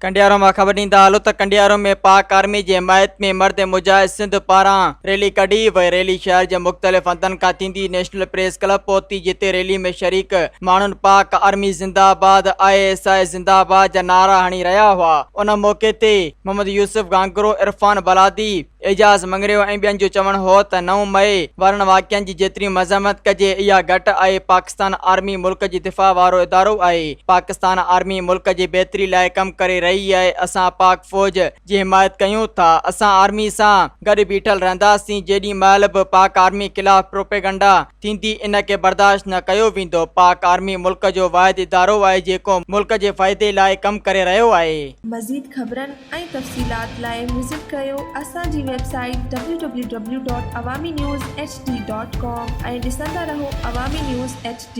कंडियारो में ख़बर ॾींदा हलो त कंडियारो में पाक आर्मी जी हिमायत में मर्द मुजाहिद सिंध पारां रैली कढी वई। रैली शहर जे मुख़्तलिफ़ हंधनि खां थींदी नेशनल प्रेस क्लब पहुती, जिते रैली में शरीक माण्हुनि पाक आर्मी ज़िंदाबाद ISI ज़िंदाबाद जा नारा हणी रहिया हुआ। उन मौक़े ते मोहम्मद यूसुफ गांगरो, इरफान बलादी, एजाज़ मंगरियो ऐं ॿियनि जो चवणु हो त 9 मई वारनि वाक़िअनि जी जेतिरी मज़म्मत कजे इहा घटि आहे। पाकिस्तान आर्मी मुल्क जी दिफ़ा वारो इदारो आहे। पाकिस्तान आर्मी मुल्क जी बहितरी लाइ कमु करे रही आहे। असां पाक फ़ौज जी हिमायत कयूं था। असां आर्मी सां गॾु बीठल रहंदासीं। जेॾी महिल बि पाक आर्मी ख़िलाफ़ प्रोपेगंडा थींदी इन खे बर्दाश्त न कयो वेंदो। पाक आर्मी मुल्क जो वाहिद इदारो आहे जेको मुल्क जे फ़ाइदे लाइ कमु करे रहियो आहे। मज़ीद ख़बरनि ऐं तफ़सीलात लाइ विज़िट कयो असांजी वेबसाइट www.awamiNewsHD.com ऐं ॾिसंदा रहो अवामी न्यूज़ HD।